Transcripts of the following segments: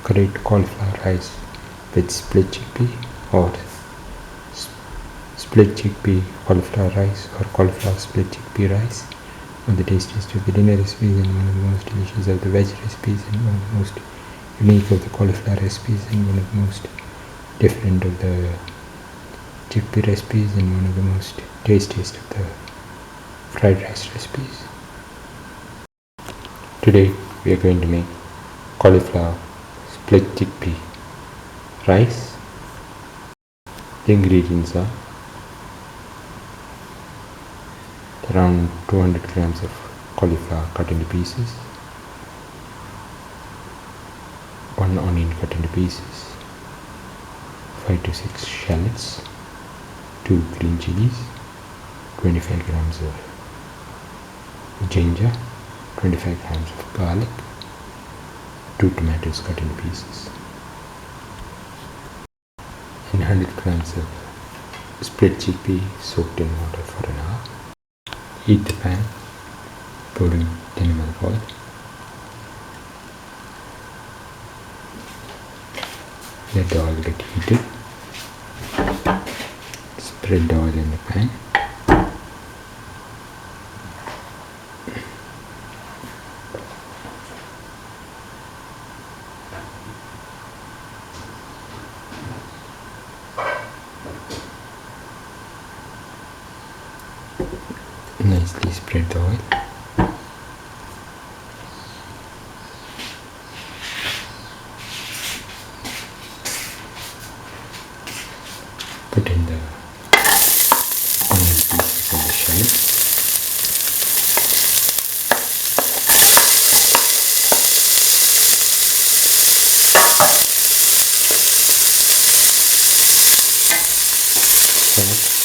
curried cauliflower rice with split chickpea or split chickpea cauliflower rice or cauliflower split chickpea rice. One of the tastiest of the dinner recipes and one of the most delicious of the veg recipes and one of the most unique of the cauliflower recipes and one of the most different of the chickpea recipes and one of the most tastiest of the fried rice recipes. Today we are going to make cauliflower split chickpea rice. The ingredients are around 200 grams of cauliflower cut into pieces, 1 onion cut into pieces, 5 to 6 shallots, 2 green chillies, 25 grams of ginger, 25 grams of garlic, 2 tomatoes cut into pieces, and 100 grams of split chickpea soaked in water for an hour. Heat the pan, pour in 10 ml of oil. Let the oil get heated. Spread the oil in the pan. Nicely spread the oil. Put in the onion pieces and the shallots. Salt.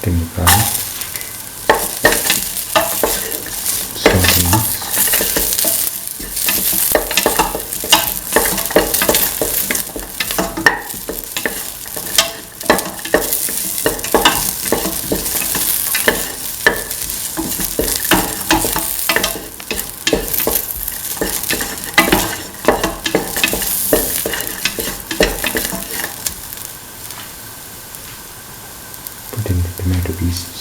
Then the garlic, sardines, put in the tomato pieces.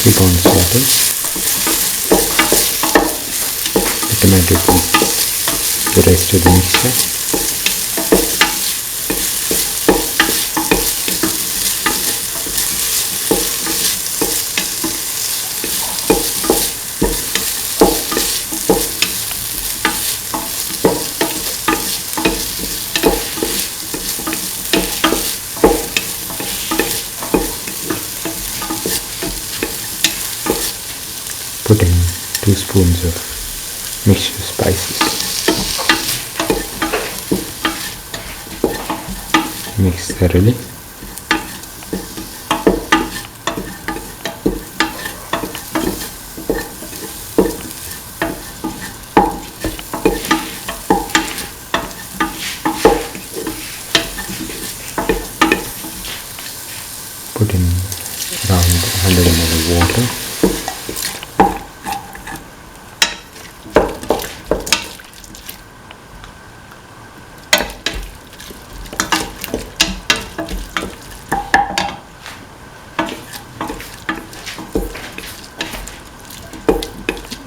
Keep on sauteing the tomato pieces, the rest of the mixture. Put in 2 spoons of mixture spices. Mix thoroughly. Put in around 100 ml of water.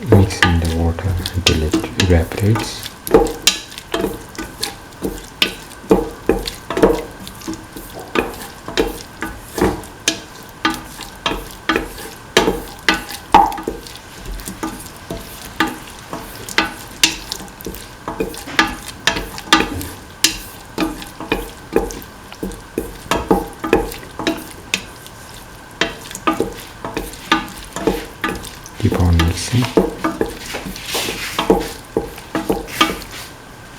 Mix in the water until it evaporates. Keep on mixing.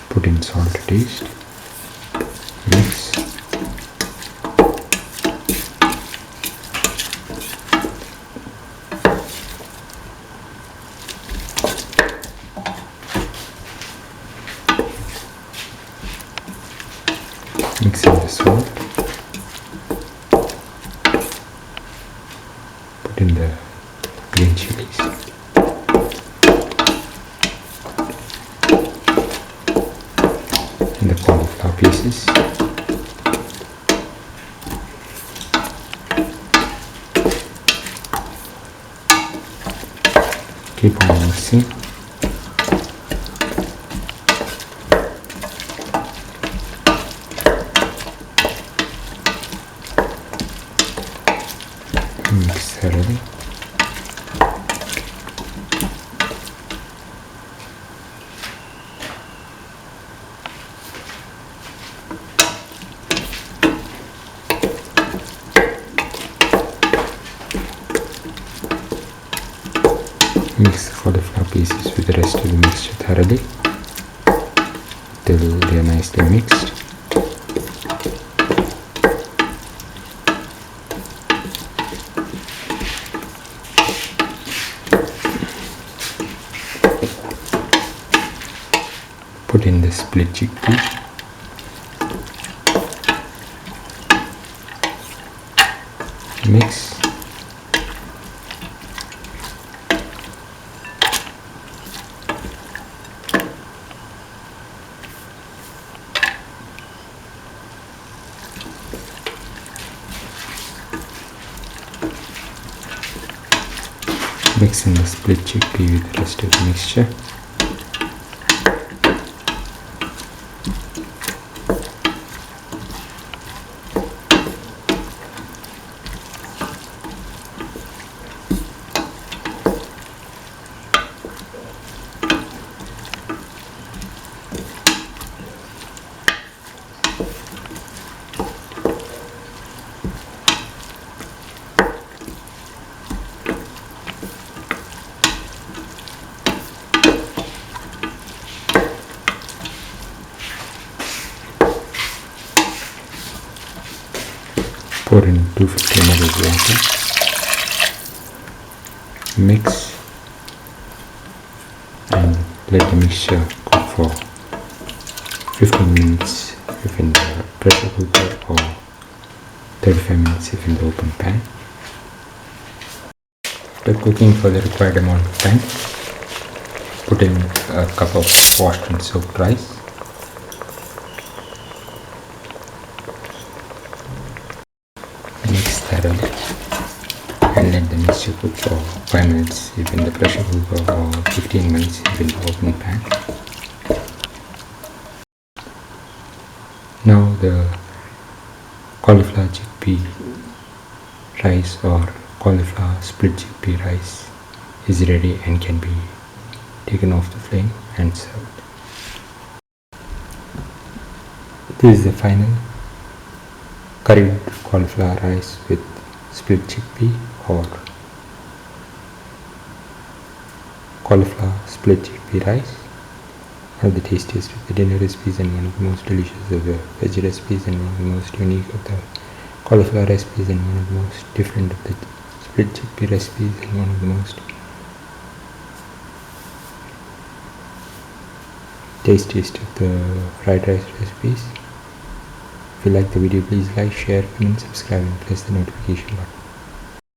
Put in salt to taste. Mix. Mix in the salt. Put in the green chillies. And the cauliflower pieces. Keep on mixing. Mix thoroughly. Mix the cauliflower pieces with the rest of the mixture thoroughly till they are nicely mixed. split chickpea. Mix. Mix in the split chickpea with the rest of the mixture. Pour in 250 ml of water, mix and let the mixture cook for 15 minutes if in the pressure cooker or 35 minutes if in the open pan. After cooking for the required amount of time, put in a cup of washed and soaked rice. Mix thoroughly and let the mixture cook for 5 minutes if in the pressure cooker or 15 minutes if in the open pan. Now the cauliflower chickpea rice or cauliflower split chickpea rice is ready and can be taken off the flame and served. This is the final curried cauliflower rice with split chickpea or cauliflower split chickpea rice. One of the tastiest of the dinner recipes and one of the most delicious of the veg recipes and one of the most unique of the cauliflower recipes and one of the most different of the split chickpea recipes and one of the most tastiest of the fried rice recipes. If you like the video, please like, share, comment, subscribe and press the notification button.